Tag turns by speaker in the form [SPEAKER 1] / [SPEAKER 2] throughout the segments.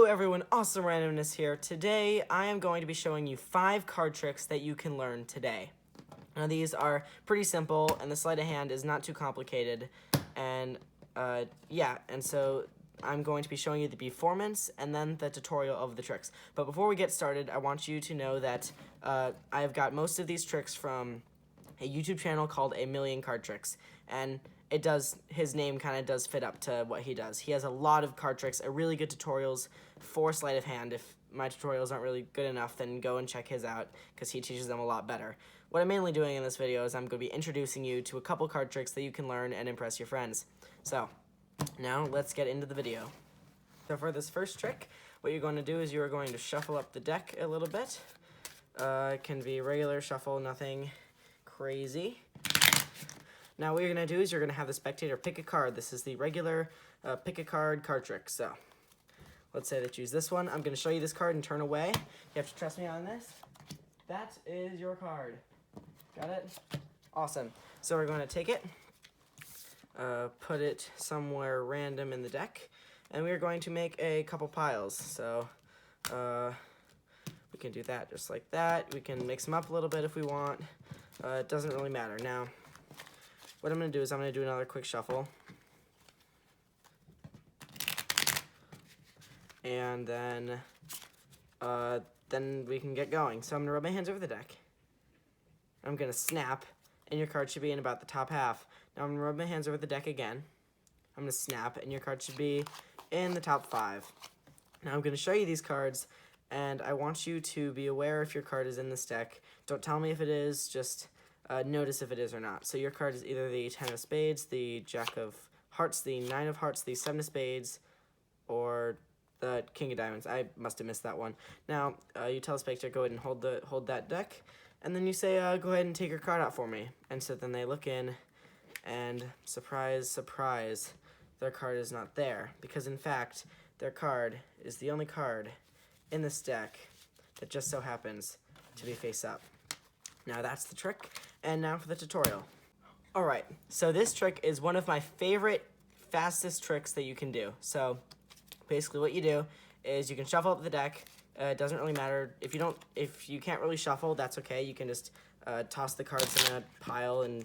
[SPEAKER 1] Hello everyone, Awesome Randomness here. Today I am going to be showing you 5 card tricks that you can learn today. Now these are pretty simple and the sleight of hand is not too complicated, and so I'm going to be showing you the performance and then the tutorial of the tricks. But before we get started, I want you to know that I've got most of these tricks from a YouTube channel called A Million Card Tricks, and his name kind of does fit up to what he does. He has a lot of card tricks, really good tutorials for sleight of hand. If my tutorials aren't really good enough, then go and check his out, because he teaches them a lot better. What I'm mainly doing in this video is I'm going to be introducing you to a couple card tricks that you can learn and impress your friends. So, now let's get into the video. So for this first trick, what you're going to do is you're going to shuffle up the deck a little bit. It can be regular shuffle, nothing crazy. Now what you're going to do is you're going to have the spectator pick a card. This is the regular pick a card trick. So let's say that you use this one. I'm going to show you this card and turn away. You have to trust me on this. That is your card. Got it? Awesome. So we're going to take it, put it somewhere random in the deck, and we're going to make a couple piles. So we can do that just like that. We can mix them up a little bit if we want. It doesn't really matter. Now, what I'm going to do is I'm going to do another quick shuffle. And then we can get going. So I'm going to rub my hands over the deck. I'm going to snap, and your card should be in about the top half. Now I'm going to rub my hands over the deck again. I'm going to snap, and your card should be in the top 5. Now I'm going to show you these cards, and I want you to be aware if your card is in this deck. Don't tell me if it is, just notice if it is or not. So your card is either the 10 of spades, the jack of hearts, the 9 of hearts, the 7 of spades, or the king of diamonds. I must have missed that one. Now, you tell the spectator, go ahead and hold that deck, and then you say, go ahead and take your card out for me. And so then they look in, and surprise, surprise, their card is not there, because in fact, their card is the only card in this deck that just so happens to be face up. Now that's the trick, and now for the tutorial. Alright, so this trick is one of my favorite, fastest tricks that you can do. So basically what you do is you can shuffle up the deck. It doesn't really matter. If you can't really shuffle, that's okay. You can just toss the cards in a pile and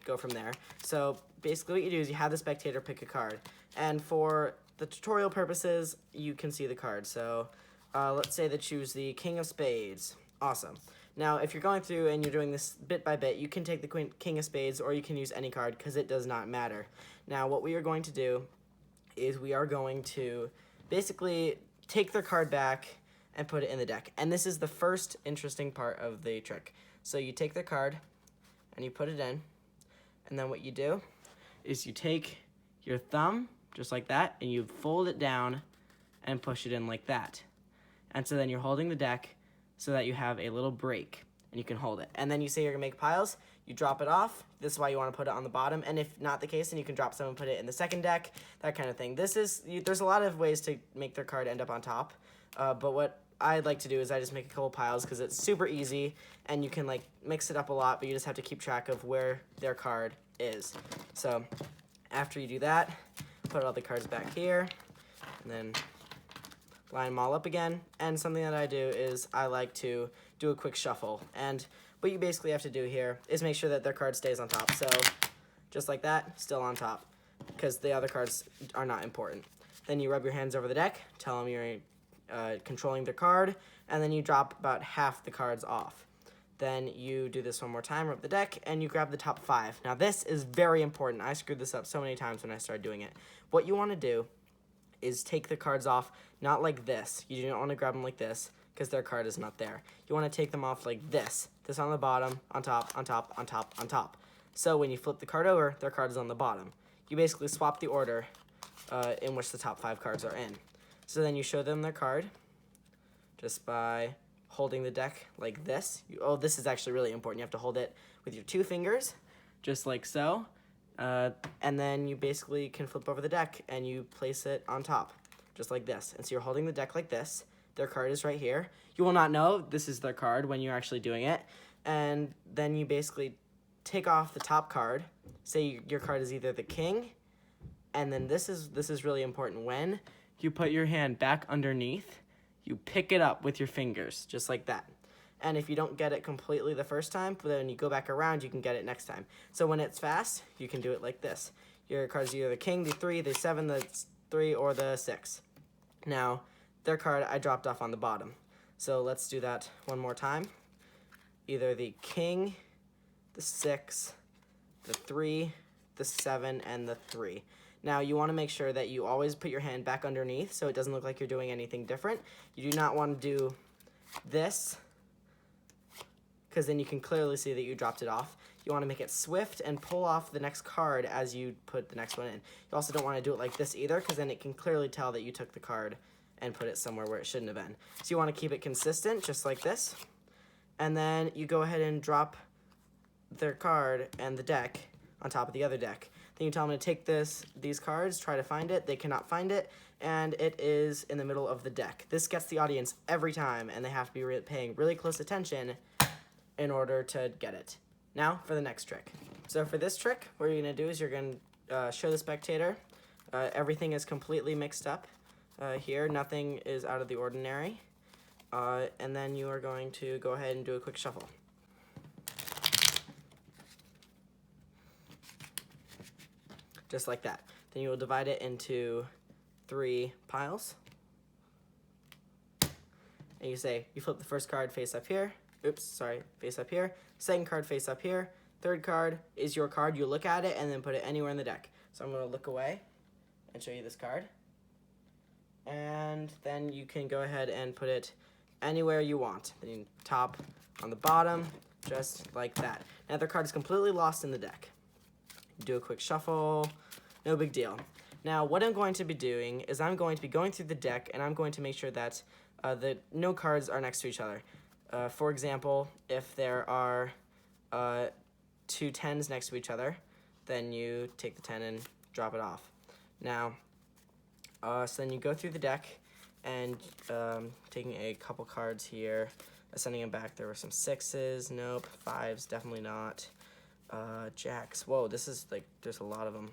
[SPEAKER 1] go from there. So basically what you do is you have the spectator pick a card. And for the tutorial purposes, you can see the card. So let's say they choose the king of spades. Awesome. Now, if you're going through and you're doing this bit by bit, you can take the king of spades or you can use any card because it does not matter. Now, what we are going to do is we are going to basically take their card back and put it in the deck. And this is the first interesting part of the trick. So you take their card and you put it in, and then what you do is you take your thumb, just like that, and you fold it down and push it in like that. And so then you're holding the deck so that you have a little break, and you can hold it. And then you say you're going to make piles, you drop it off. This is why you want to put it on the bottom, and if not the case, then you can drop some and put it in the second deck, that kind of thing. There's a lot of ways to make their card end up on top, but what I like to do is I just make a couple piles because it's super easy, and you can like mix it up a lot, but you just have to keep track of where their card is. So after you do that, put all the cards back here, and then line them all up again. And something that I do is I like to do a quick shuffle. And what you basically have to do here is make sure that their card stays on top. So just like that, still on top, because the other cards are not important. Then you rub your hands over the deck, tell them you're controlling their card, and then you drop about half the cards off. Then you do this one more time, rub the deck, and you grab the top 5. Now this is very important. I screwed this up so many times when I started doing it. What you want to do is take the cards off, not like this. You don't want to grab them like this, because their card is not there. You want to take them off like this. This on the bottom, on top, on top, on top, on top. So when you flip the card over, their card is on the bottom. You basically swap the order in which the top 5 cards are in. So then you show them their card just by holding the deck like this. This is actually really important. You have to hold it with your 2 fingers, just like so. And then you basically can flip over the deck and you place it on top, just like this. And so you're holding the deck like this. Their card is right here. You will not know this is their card when you're actually doing it. And then you basically take off the top card. Say your card is either the king, and then this is really important. When you put your hand back underneath, you pick it up with your fingers, just like that. And if you don't get it completely the first time, but then when you go back around, you can get it next time. So when it's fast, you can do it like this. Your card's either the king, the 3, the 7, the 3, or the 6. Now, their card I dropped off on the bottom. So let's do that one more time. Either the king, the 6, the 3, the 7, and the 3. Now, you want to make sure that you always put your hand back underneath so it doesn't look like you're doing anything different. You do not want to do this, because then you can clearly see that you dropped it off. You want to make it swift and pull off the next card as you put the next one in. You also don't want to do it like this either, because then it can clearly tell that you took the card and put it somewhere where it shouldn't have been. So you want to keep it consistent, just like this. And then you go ahead and drop their card and the deck on top of the other deck. Then you tell them to take these cards, try to find it. They cannot find it, and it is in the middle of the deck. This gets the audience every time, and they have to be paying really close attention in order to get it. Now for the next trick. So for this trick, what you're going to do is you're going to show the spectator. Everything is completely mixed up here. Nothing is out of the ordinary. And then you are going to go ahead and do a quick shuffle. Just like that. Then you will divide it into 3 piles. And you say, you flip the first card face up here. Oops, sorry, face up here. Second card face up here. Third card is your card. You look at it and then put it anywhere in the deck. So I'm going to look away and show you this card. And then you can go ahead and put it anywhere you want. Then you top on the bottom, just like that. Now the card is completely lost in the deck. Do a quick shuffle, no big deal. Now what I'm going to be doing is I'm going to be going through the deck and I'm going to make sure that no cards are next to each other. For example, if there are 2 10s next to each other, then you take the 10 and drop it off. Now, so then you go through the deck and taking a couple cards here, sending them back. There were some 6s, nope, 5s, definitely not. Jacks, whoa, this is like, there's a lot of them.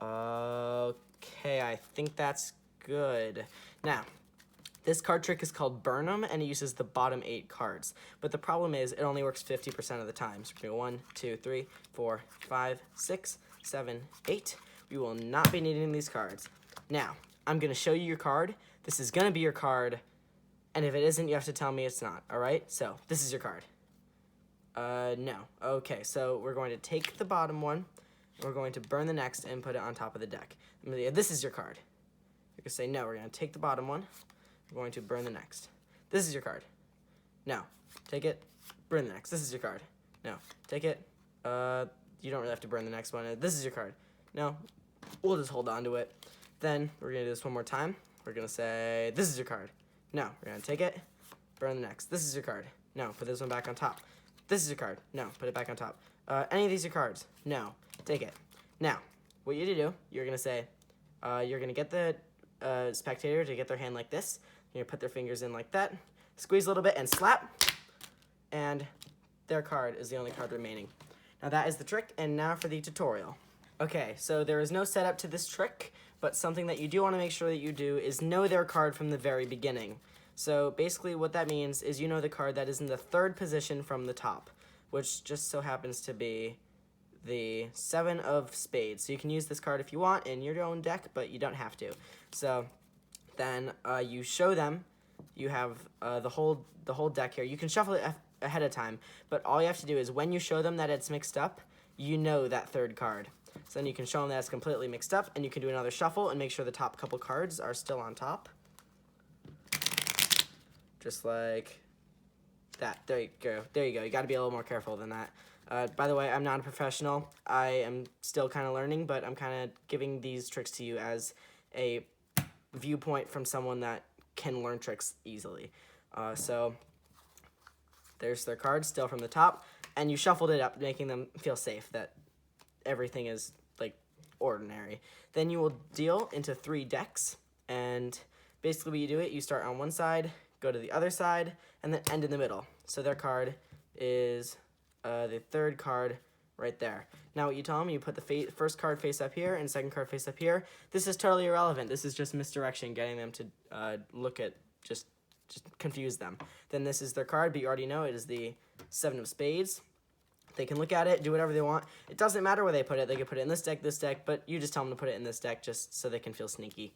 [SPEAKER 1] Okay, I think that's good. Now, this card trick is called Bernum, and it uses the bottom 8 cards. But the problem is, it only works 50% of the time. So we're going to go 1, 2, 3, 4, 5, 6, 7, 8. We will not be needing these cards. Now, I'm going to show you your card. This is going to be your card, and if it isn't, you have to tell me it's not, all right? So, this is your card. No. Okay, so we're going to take the bottom one, and we're going to burn the next and put it on top of the deck. This is your card. You're going to say, no, we're going to take the bottom one. We're going to burn the next. This is your card. No. Take it. Burn the next. This is your card. No. Take it. You don't really have to burn the next one. This is your card. No. We'll just hold on to it. Then we're going to do this one more time. We're going to say, this is your card. No. We're going to take it. Burn the next. This is your card. No. Put this one back on top. This is your card. No. Put it back on top. Any of these are cards? No. Take it. Now, what you do, you're going to say, you're going to get the spectator to get their hand like this. You're going to put their fingers in like that, squeeze a little bit, and slap. And their card is the only card remaining. Now that is the trick, and now for the tutorial. Okay, so there is no setup to this trick, but something that you do want to make sure that you do is know their card from the very beginning. So basically what that means is you know the card that is in the 3rd position from the top, which just so happens to be the 7 of spades. So you can use this card if you want in your own deck, but you don't have to. So then you show them. You have the whole deck here. You can shuffle it ahead of time, but all you have to do is when you show them that it's mixed up, you know that 3rd card. So then you can show them that it's completely mixed up, and you can do another shuffle and make sure the top couple cards are still on top. Just like that. There you go. There you go. You got to be a little more careful than that. By the way, I'm not a professional. I am still kind of learning, but I'm kind of giving these tricks to you as a viewpoint from someone that can learn tricks easily. So there's their cards still from the top, and you shuffled it up, making them feel safe that everything is like ordinary. Then you will deal into 3 decks, and basically when you do it, you start on one side, go to the other side, and then end in the middle. So their card is the 3rd card right there. Now what you tell them, you put the first card face up here and second card face up here. This is totally irrelevant. This is just misdirection, getting them to look at, just confuse them. Then this is their card, but you already know it is the 7 of spades. They can look at it, do whatever they want. It doesn't matter where they put it. They can put it in this deck, but you just tell them to put it in this deck just so they can feel sneaky.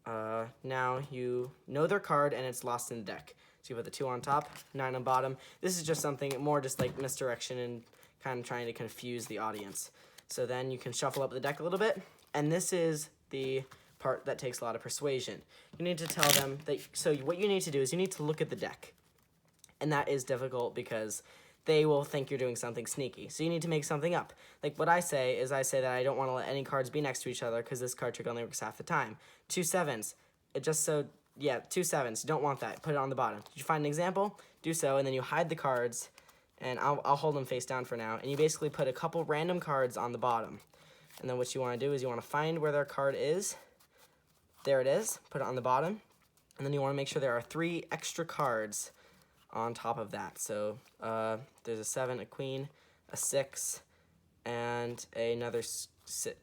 [SPEAKER 1] Now you know their card and it's lost in the deck. So you put the 2 on top, 9 on bottom. This is just something more just like misdirection and kind of trying to confuse the audience. So then you can shuffle up the deck a little bit, and this is the part that takes a lot of persuasion. You need to tell them that, so what you need to do is you need to look at the deck. And that is difficult because they will think you're doing something sneaky. So you need to make something up. Like what I say is I say that I don't want to let any cards be next to each other because this card trick only works half the time. 2 7s. It just so, yeah, 2 7s. You don't want that. Put it on the bottom. Did you find an example? Do so, and then you hide the cards, and I'll hold them face down for now. And you basically put a couple random cards on the bottom. And then what you want to do is you want to find where their card is. There it is. Put it on the bottom. And then you want to make sure there are 3 extra cards on top of that. So there's a 7, a queen, a 6, and another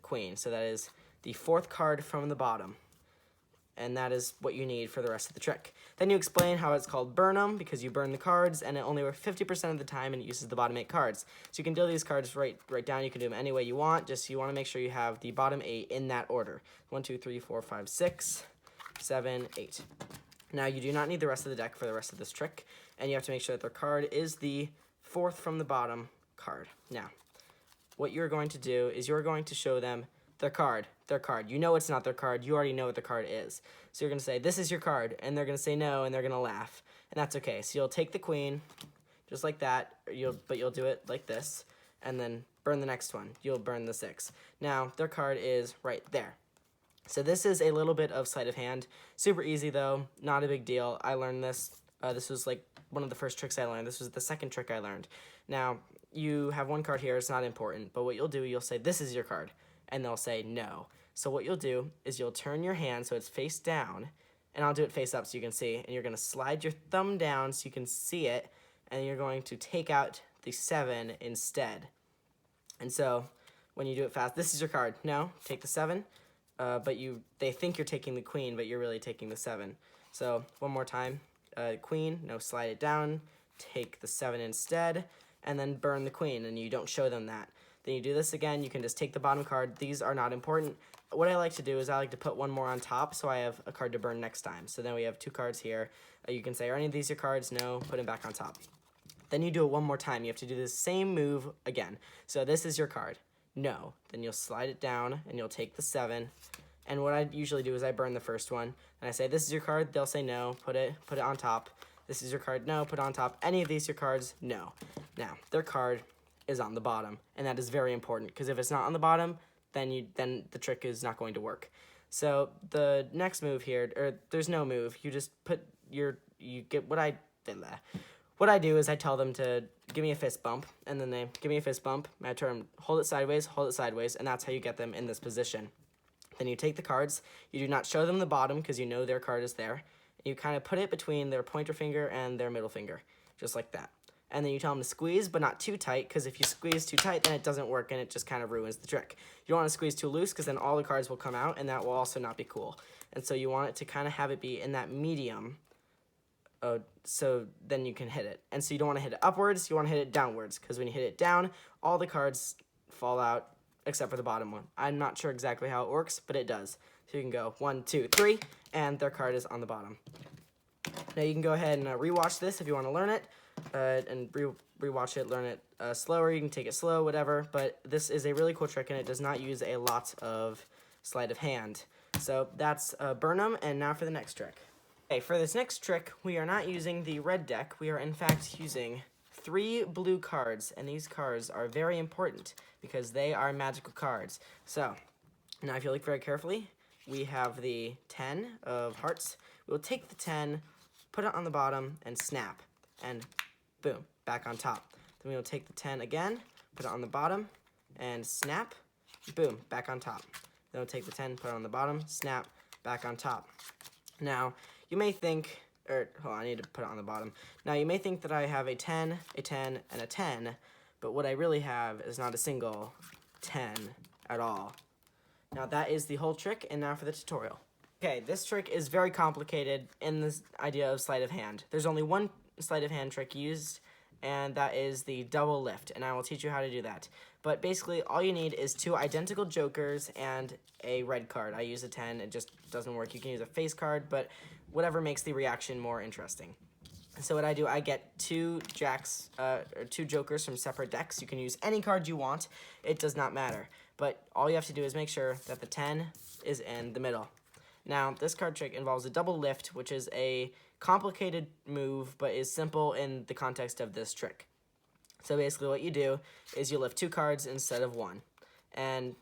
[SPEAKER 1] queen. So that is the 4th card from the bottom. And that is what you need for the rest of the trick. Then you explain how it's called Bernum, because you burn the cards, and it only works 50% of the time, and it uses the bottom 8 cards. So you can deal these cards right down. You can do them any way you want, just you want to make sure you have the bottom 8 in that order. 1, 2, 3, 4, 5, 6, 7, 8. Now you do not need the rest of the deck for the rest of this trick, and you have to make sure that their card is the 4th from the bottom card. Now, what you're going to do is you're going to show them their card. You know it's not their card. You already know what the card is. So you're going to say, this is your card, and they're going to say no, and they're going to laugh. And that's okay. So you'll take the queen, just like that, but you'll do it like this, and then burn the next one. You'll burn the 6. Now, their card is right there. So this is a little bit of sleight of hand. Super easy, though. Not a big deal. I learned this. This was like one of the first tricks I learned. This was the second trick I learned. Now, you have one card here. It's not important. But what you'll do, you'll say, this is your card. And they'll say no. So what you'll do is you'll turn your hand so it's face down. And I'll do it face up so you can see. And you're going to slide your thumb down so you can see it. And you're going to take out the 7 instead. And so when you do it fast, this is your card. No, take the 7. But they think you're taking the queen, but you're really taking the 7. So one more time, queen, no, slide it down, take the 7 instead, and then burn the queen, and you don't show them that. Then you do this again, you can just take the bottom card. These are not important. What I like to do is I like to put one more on top so I have a card to burn next time. So then we have 2 cards here. You can say, are any of these your cards? No, put them back on top. Then you do it one more time. You have to do the same move again. So this is your card. No. Then you'll slide it down, and you'll take the 7. And what I usually do is I burn the first one. And I say, this is your card. They'll say no. Put it on top. This is your card. No. Put it on top. Any of these your cards? No. Now, their card is on the bottom. And that is very important, because if it's not on the bottom, then the trick is not going to work. So the next move here, or there's no move. You just put you get what I do is I tell them to give me a fist bump, and then they give me a fist bump. I turn, hold it sideways, and that's how you get them in this position. Then you take the cards. You do not show them the bottom because you know their card is there. You kind of put it between their pointer finger and their middle finger, just like that. And then you tell them to squeeze, but not too tight, because if you squeeze too tight, then it doesn't work, and it just kind of ruins the trick. You don't want to squeeze too loose, because then all the cards will come out, and that will also not be cool. And so you want it to kind of have it be in that medium, so then you can hit it. And so you don't want to hit it upwards, you want to hit it downwards, because when you hit it down, all the cards fall out, except for the bottom one. I'm not sure exactly how it works, but it does. So you can go 1, 2, 3, and their card is on the bottom. Now you can go ahead and rewatch this if you want to learn it, and rewatch it, learn it slower. You can take it slow, whatever, but this is a really cool trick, and it does not use a lot of sleight of hand. So that's Bernum, and now for the next trick. Okay, for this next trick, we are not using the red deck. We are, in fact, using 3 blue cards, and these cards are very important because they are magical cards. So, now if you look very carefully, we have the 10 of hearts. We will take the 10, put it on the bottom, and snap, and boom, back on top. Then we will take the 10 again, put it on the bottom, and snap, boom, back on top. Then we'll take the 10, put it on the bottom, snap, back on top. Now, you may think, hold on, I need to put it on the bottom. Now, you may think that I have a 10, and a 10, but what I really have is not a single 10 at all. Now that is the whole trick, and now for the tutorial. Okay, this trick is very complicated in this idea of sleight of hand. There's only one sleight of hand trick used, and that is the double lift, and I will teach you how to do that. But basically, all you need is 2 identical jokers and a red card. I use a 10, it just doesn't work. You can use a face card, but whatever makes the reaction more interesting. So what I do, I get 2 jacks, or 2 jokers from separate decks. You can use any card you want, it does not matter. But all you have to do is make sure that the 10 is in the middle. Now, this card trick involves a double lift, which is a complicated move, but is simple in the context of this trick. So basically what you do is you lift 2 cards instead of 1. And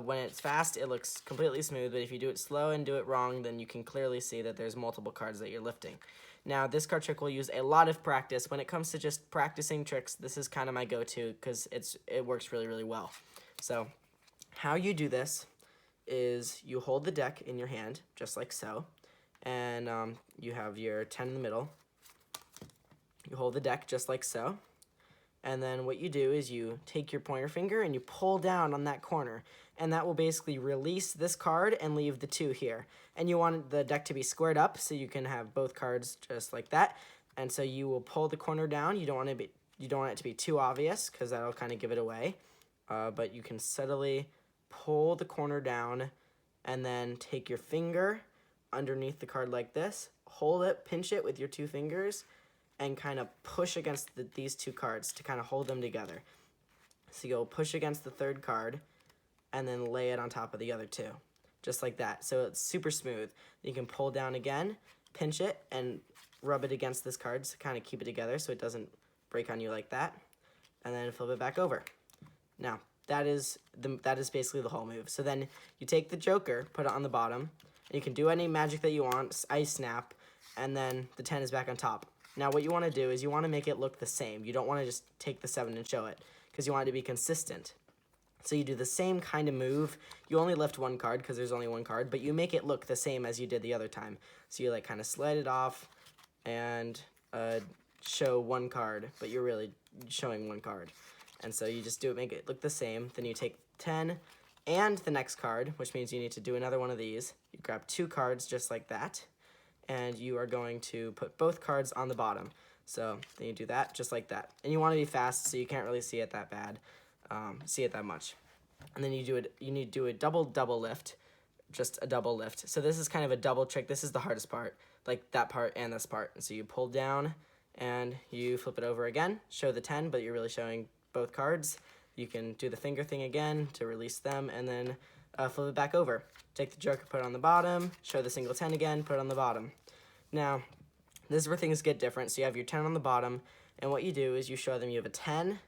[SPEAKER 1] when it's fast, it looks completely smooth, but if you do it slow and do it wrong, then you can clearly see that there's multiple cards that you're lifting. Now, this card trick will use a lot of practice. When it comes to just practicing tricks, this is kind of my go-to because it works really, really well. So, how you do this is you hold the deck in your hand, just like so, and you have your 10 in the middle. You hold the deck just like so, and then what you do is you take your pointer finger and you pull down on that corner, and that will basically release this card and leave the 2 here. And you want the deck to be squared up so you can have both cards just like that. And so you will pull the corner down. You don't want it to be too obvious because that'll kind of give it away. But you can subtly pull the corner down and then take your finger underneath the card like this, hold it, pinch it with your 2 fingers, and kind of push against these 2 cards to kind of hold them together. So you'll push against the 3rd card and then lay it on top of the other 2, just like that. So it's super smooth. You can pull down again, pinch it, and rub it against this card to kind of keep it together so it doesn't break on you like that, and then flip it back over. Now, that is basically the whole move. So then you take the joker, put it on the bottom, and you can do any magic that you want, ice snap, and then the 10 is back on top. Now what you want to do is you want to make it look the same. You don't want to just take the 7 and show it, because you want it to be consistent. So you do the same kind of move. You only lift 1 card because there's only 1 card, but you make it look the same as you did the other time. So you like kind of slide it off and show 1 card, but you're really showing 1 card. And so you just do it, make it look the same. Then you take 10 and the next card, which means you need to do another one of these. You grab 2 cards just like that, and you are going to put both cards on the bottom. So then you do that just like that. And you want to be fast so you can't really see it that much. And then you need to do a double lift, just a double lift. So this is kind of a double trick. This is the hardest part, like that part and this part. And so you pull down and you flip it over again, show the 10, but you're really showing both cards. You can do the finger thing again to release them, and then flip it back over. Take the joker, put it on the bottom, show the single 10 again, put it on the bottom. Now, this is where things get different. So you have your 10 on the bottom, and what you do is you show them you have a 10,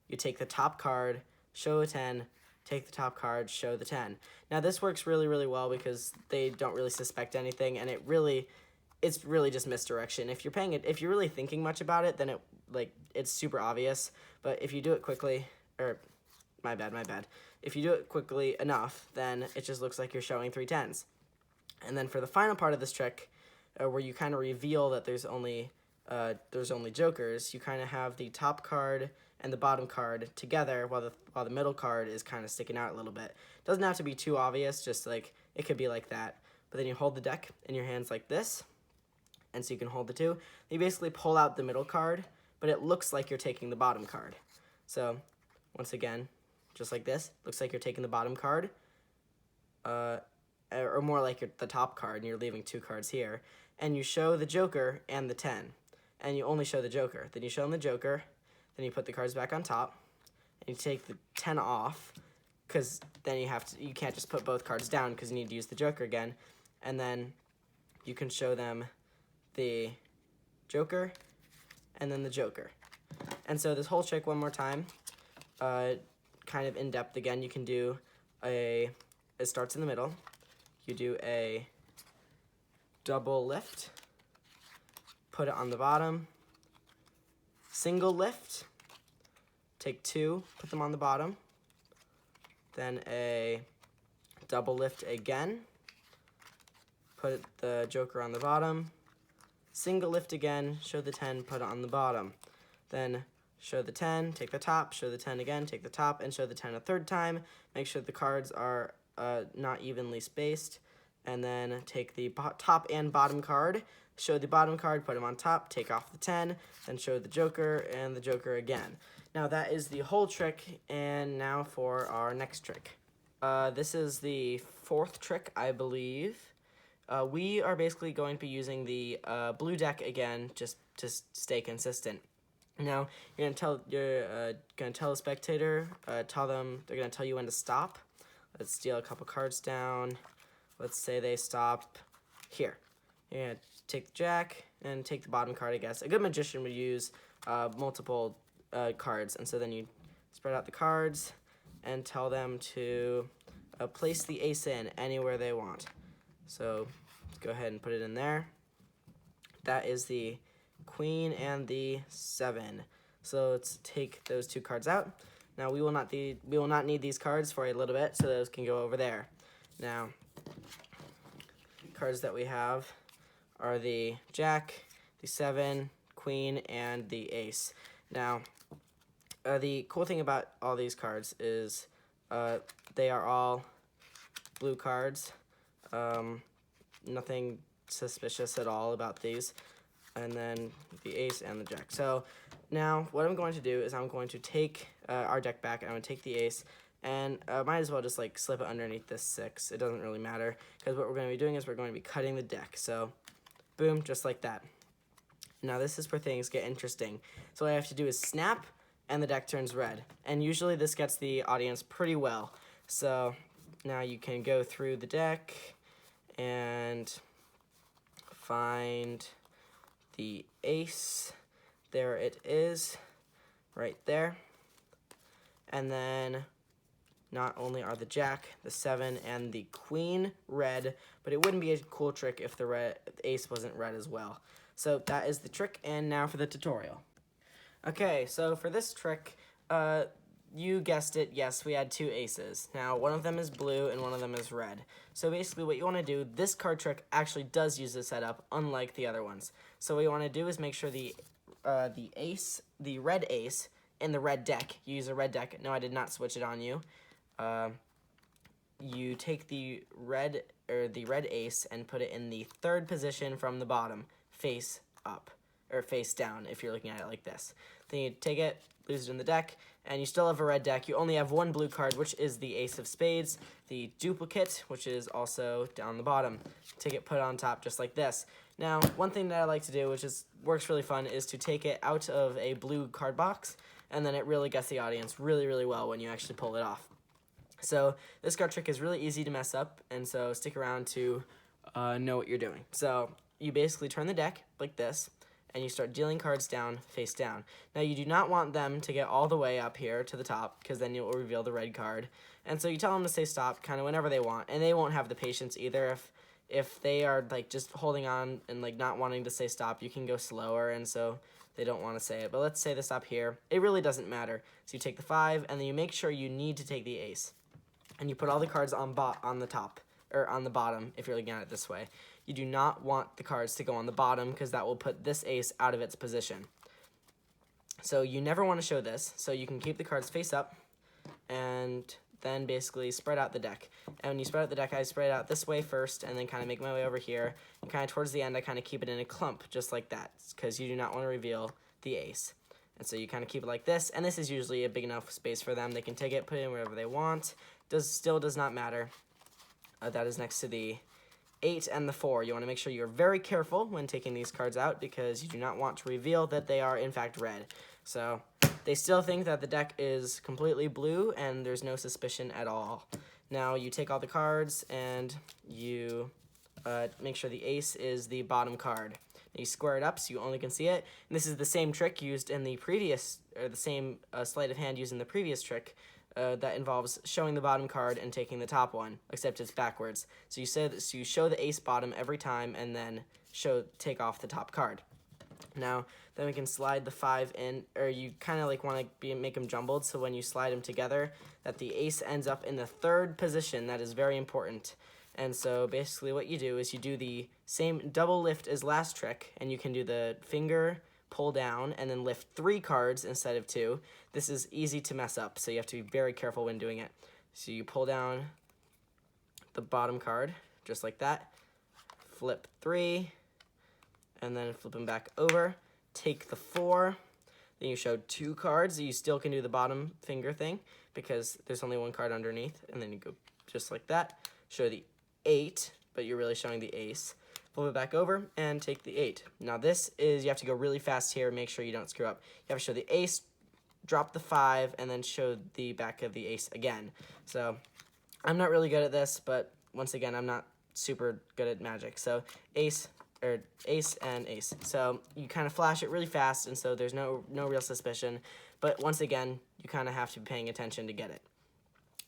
[SPEAKER 1] you take the top card, show a 10, take the top card, show the 10. Now this works really, really well because they don't really suspect anything, and it's really just misdirection. If you're really thinking much about it, then it's super obvious. But if you do it quickly, my bad. If you do it quickly enough, then it just looks like you're showing 3 10s. And then for the final part of this trick, where you kind of reveal that there's only jokers, you kind of have the top card and the bottom card together while the middle card is kind of sticking out a little bit. It doesn't have to be too obvious, just like it could be like that. But then you hold the deck in your hands like this, and so you can hold the 2. You basically pull out the middle card, but it looks like you're taking the bottom card. So once again, just like this, looks like you're taking the bottom card, or more like the top card, and you're leaving 2 cards here. And you show the joker and the 10, and you only show the joker. Then you show them the joker, then you put the cards back on top, and you take the 10 off, because then you can't just put both cards down because you need to use the joker again. And then you can show them the joker and then the joker. And so this whole trick one more time, kind of in depth again. You can do it starts in the middle. You do a double lift, put it on the bottom, single lift, take 2, put them on the bottom, then a double lift again, put the joker on the bottom, single lift again, show the 10, put it on the bottom, then show the 10, take the top, show the 10 again, take the top, and show the 10 a third time. Make sure the cards are not evenly spaced, and then take the top and bottom card, show the bottom card, put them on top, take off the 10, then show the joker and the joker again. Now that is the whole trick, and now for our next trick. This is the fourth trick, I believe. We are basically going to be using the blue deck again, just to stay consistent. Now you're gonna tell the spectator, they're gonna tell you when to stop. Let's steal a couple cards down. Let's say they stop here. You're gonna take the jack and take the bottom card, I guess. A good magician would use multiple cards, and so then you spread out the cards and tell them to place the ace in anywhere they want. So let's go ahead and put it in there. That is the queen and the 7. So let's take those two cards out. Now we will not need these cards for a little bit, so those can go over there. Now, cards that we have are the jack, the 7, queen, and the ace. Now, the cool thing about all these cards is they are all blue cards. Nothing suspicious at all about these. And then the ace and the jack. So now what I'm going to do is I'm going to take our deck back, and I'm going to take the ace, and might as well just like slip it underneath this 6. It doesn't really matter, because what we're going to be doing is we're going to be cutting the deck. So boom, just like that. Now this is where things get interesting. So what I have to do is snap, and the deck turns red. And usually this gets the audience pretty well. So now you can go through the deck and find the ace. There it is, right there. And then not only are the jack, the 7, and the queen red, but it wouldn't be a cool trick if the ace wasn't red as well. So that is the trick, and now for the tutorial. Okay, so for this trick, you guessed it, yes, we had 2 aces. Now, one of them is blue and one of them is red. So basically what you want to do, this card trick actually does use the setup, unlike the other ones. So what you want to do is make sure the ace, the red ace, in the red deck, you use a red deck. No, I did not switch it on you. You take the red ace and put it in the 3rd position from the bottom, face up, or face down if you're looking at it like this. Then you take it, lose it in the deck, and you still have a red deck. You only have one blue card, which is the ace of spades, the duplicate, which is also down the bottom. Take it, put it on top, just like this. Now, one thing that I like to do, which works really fun, is to take it out of a blue card box, and then it really gets the audience really, really well when you actually pull it off. So this card trick is really easy to mess up, and so stick around to know what you're doing. So you basically turn the deck like this, and you start dealing cards down, face down. Now, you do not want them to get all the way up here to the top, because then you'll reveal the red card. And so you tell them to say stop kind of whenever they want, and they won't have the patience either. If they are like just holding on and like not wanting to say stop, you can go slower, and so they don't want to say it. But let's say the stop here. It really doesn't matter. So you take the 5, and then you make sure you need to take the ace. And you put all the cards on the top, or on the bottom, if you're looking at it this way. You do not want the cards to go on the bottom, because that will put this ace out of its position. So you never want to show this, so you can keep the cards face up, and then basically spread out the deck. And when you spread out the deck, I spread it out this way first, and then kind of make my way over here, and kind of towards the end, I kind of keep it in a clump, just like that, because you do not want to reveal the ace. And so you kind of keep it like this, and this is usually a big enough space for them. They can take it, put it in wherever they want. Still does not matter. That is next to the 8 and the 4. You want to make sure you're very careful when taking these cards out, because you do not want to reveal that they are in fact red. So they still think that the deck is completely blue, and there's no suspicion at all. Now you take all the cards, and you make sure the ace is the bottom card. Now you square it up so you only can see it. And this is the same trick used in the previous, or the same sleight of hand used in the previous trick. That involves showing the bottom card and taking the top one, except it's backwards. So you show the ace bottom every time, and then take off the top card. Now, then we can slide the 5 in, or you kind of like want to make them jumbled, so when you slide them together, that the ace ends up in the 3rd position. That is very important. And so basically what you do is you do the same double lift as last trick, and you can do the finger pull down and then lift 3 cards instead of 2. This is easy to mess up, so you have to be very careful when doing it. So you pull down the bottom card, just like that, flip 3, and then flip them back over, take the 4, then you show 2 cards. You still can do the bottom finger thing because there's only 1 card underneath, and then you go just like that, show the 8, but you're really showing the ace. Flip it back over and take the 8. Now this is, you have to go really fast here, make sure you don't screw up. You have to show the ace, drop the 5, and then show the back of the ace again. So I'm not really good at this, but once again, I'm not super good at magic. So ace and ace. So you kind of flash it really fast, and so there's no real suspicion. But once again, you kind of have to be paying attention to get it.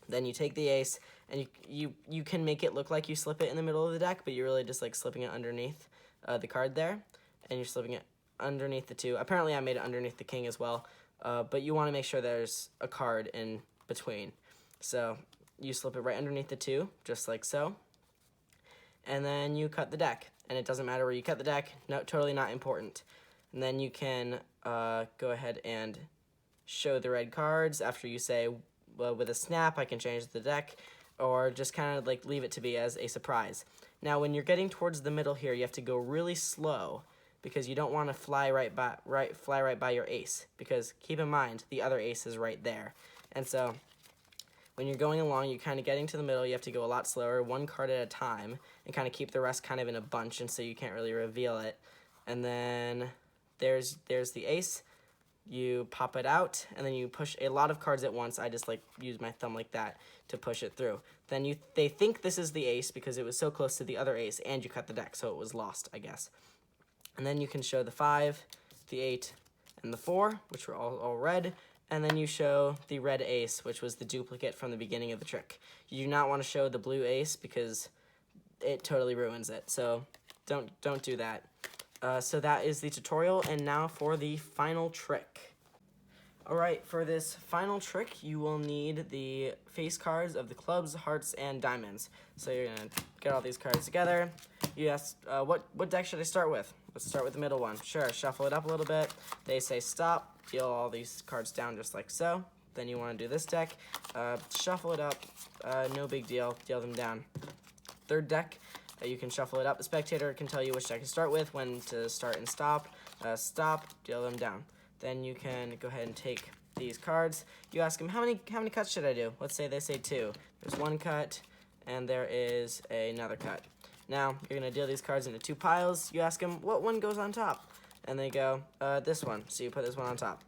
[SPEAKER 1] Then you take the ace, and you can make it look like you slip it in the middle of the deck, but you're really just like slipping it underneath the card there, and you're slipping it underneath the 2. Apparently I made it underneath the king as well, but you want to make sure there's a card in between. So you slip it right underneath the 2, just like so, and then you cut the deck. And it doesn't matter where you cut the deck, no, totally not important. And then you can go ahead and show the red cards after you say, well, with a snap, I can change the deck, or just kind of like leave it to be as a surprise. Now, when you're getting towards the middle here, you have to go really slow because you don't want to fly right by your ace. Because keep in mind, the other ace is right there. And so when you're going along, you're kind of getting to the middle, you have to go a lot slower, 1 card at a time, and kind of keep the rest kind of in a bunch, and so you can't really reveal it. And then there's the ace. You pop it out, and then you push a lot of cards at once. I just like use my thumb like that to push it through. Then they think this is the ace because it was so close to the other ace, and you cut the deck, so it was lost, I guess. And then you can show the 5, the 8, and the 4, which were all red, and then you show the red ace, which was the duplicate from the beginning of the trick. You do not want to show the blue ace because it totally ruins it, so don't do that. So that is the tutorial, and now for the final trick. Alright, for this final trick, you will need the face cards of the clubs, hearts, and diamonds. So you're going to get all these cards together. You ask, what deck should I start with? Let's start with the middle one. Sure, shuffle it up a little bit. They say stop, deal all these cards down just like so. Then you want to do this deck. Shuffle it up, no big deal, deal them down. Third deck. You can shuffle it up. The spectator can tell you which deck to start with, when to start and stop. Stop, deal them down. Then you can go ahead and take these cards. You ask them, how many cuts should I do? Let's say they say 2. There's 1 cut, and there is another cut. Now, you're going to deal these cards into 2 piles. You ask them, what one goes on top? And they go, this one. So you put this one on top.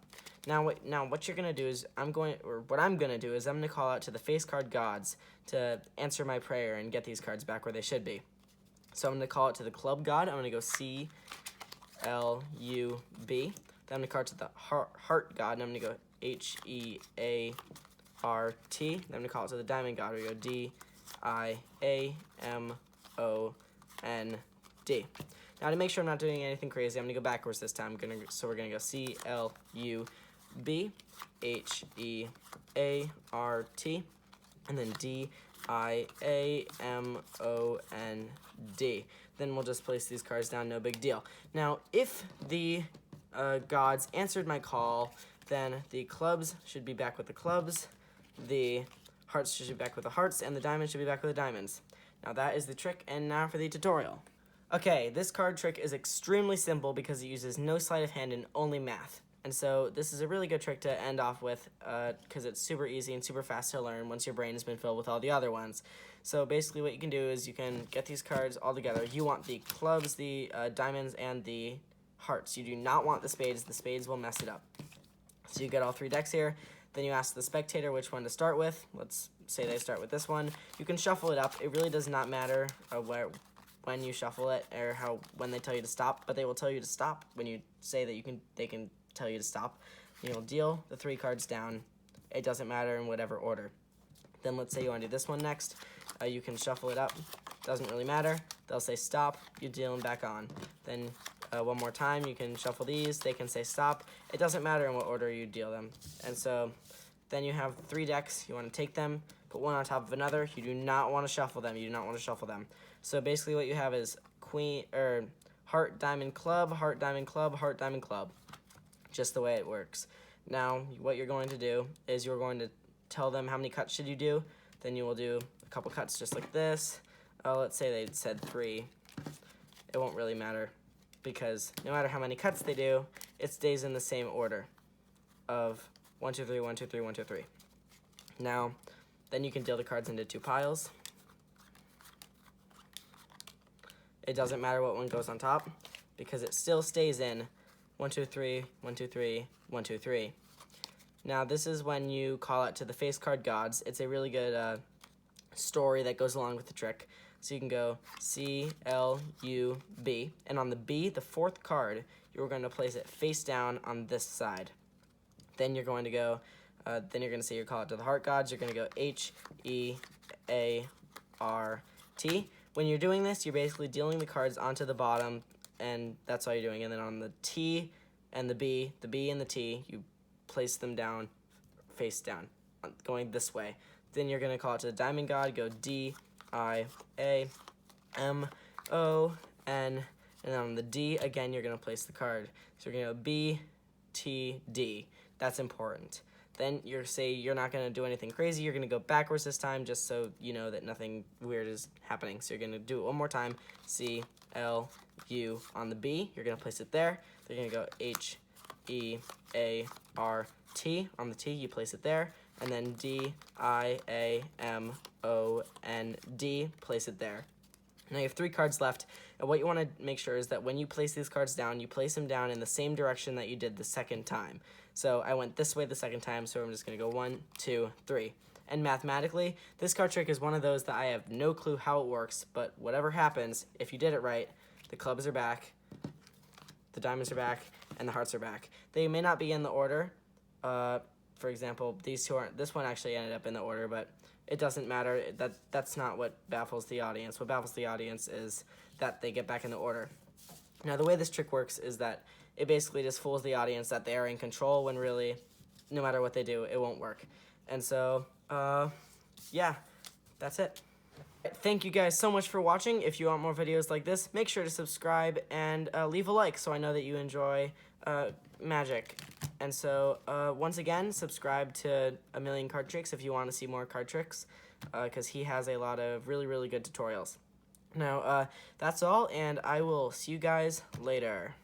[SPEAKER 1] Now what you're going to do is, what I'm going to do is I'm going to call out to the face card gods to answer my prayer and get these cards back where they should be. So I'm going to call it to the club god. I'm going to go C-L-U-B. Then I'm going to call it to the heart god, and I'm going to go H-E-A-R-T. Then I'm going to call it to the diamond god, where we go D-I-A-M-O-N-D. Now to make sure I'm not doing anything crazy, I'm going to go backwards this time. So we're going to go C-L-U-B, H-E-A-R-T, and then D-I-A-M-O-N-D. Then we'll just place these cards down, no big deal. Now, if the gods answered my call, then the clubs should be back with the clubs, the hearts should be back with the hearts, and the diamonds should be back with the diamonds. Now that is the trick, and now for the tutorial. Okay, this card trick is extremely simple because it uses no sleight of hand and only math. And so this is a really good trick to end off with because it's super easy and super fast to learn once your brain has been filled with all the other ones. So basically what you can do is you can get these cards all together. You want the clubs, the diamonds, and the hearts. You do not want the spades. The spades will mess it up. So you get all 3 decks here. Then you ask the spectator which one to start with. Let's say they start with this one. You can shuffle it up. It really does not matter when you shuffle it or when they tell you to stop, but they will tell you to stop when you say that they can tell you to stop. You'll deal the 3 cards down. It doesn't matter in whatever order. Then let's say you want to do this one next. You can shuffle it up. Doesn't really matter. They'll say stop. You deal them back on. Then one more time, you can shuffle these. They can say stop. It doesn't matter in what order you deal them. And so then you have 3 decks. You want to take them, put one on top of another. You do not want to shuffle them. You do not want to shuffle them. So basically what you have is heart, diamond, club, heart, diamond, club, heart, diamond, club. Just the way it works. Now, what you're going to do is you're going to tell them how many cuts should you do. Then you will do a couple cuts just like this. Let's say they said 3. It won't really matter because no matter how many cuts they do, it stays in the same order of 1, 2, 3, 1, 2, 3, 1, 2, 3. Now, then you can deal the cards into 2 piles. It doesn't matter what one goes on top because it still stays in 1, 2, 3, 1, 2, 3, 1, 2, 3. Now, this is when you call out to the face card gods. It's a really good story that goes along with the trick. So you can go C, L, U, B. And on the B, the 4th card, you're going to place it face down on this side. Then you're going to go, then you're going to say your call out to the heart gods. You're going to go H, E, A, R, T. When you're doing this, you're basically dealing the cards onto the bottom, and that's all you're doing. And then on the T and the B and the T, you place them down, face down, going this way. Then you're going to call it to the diamond god, go D, I, A, M, O, N, and then on the D, again, you're going to place the card. So you're going to go B, T, D. That's important. Then you're not going to do anything crazy. You're going to go backwards this time just so you know that nothing weird is happening. So you're going to do it one more time. C, L, U on the B. You're going to place it there. Then you're going to go H, E, A, R, T. On the T, you place it there. And then D, I, A, M, O, N, D, place it there. Now you have 3 cards left, and what you want to make sure is that when you place these cards down, you place them down in the same direction that you did the second time. So I went this way the second time, so I'm just going to go 1, 2, 3. And mathematically, this card trick is one of those that I have no clue how it works, but whatever happens, if you did it right, the clubs are back, the diamonds are back, and the hearts are back. They may not be in the order. For example, these two aren't. This one actually ended up in the order, but it doesn't matter. That's not what baffles the audience. What baffles the audience is that they get back in the order. Now, the way this trick works is that it basically just fools the audience that they are in control when really, no matter what they do, it won't work. And so, yeah, that's it. Thank you guys so much for watching. If you want more videos like this, make sure to subscribe and leave a like so I know that you enjoy magic. And so, once again, subscribe to A Million Card Tricks if you want to see more card tricks, because he has a lot of really, really good tutorials. Now, that's all, and I will see you guys later.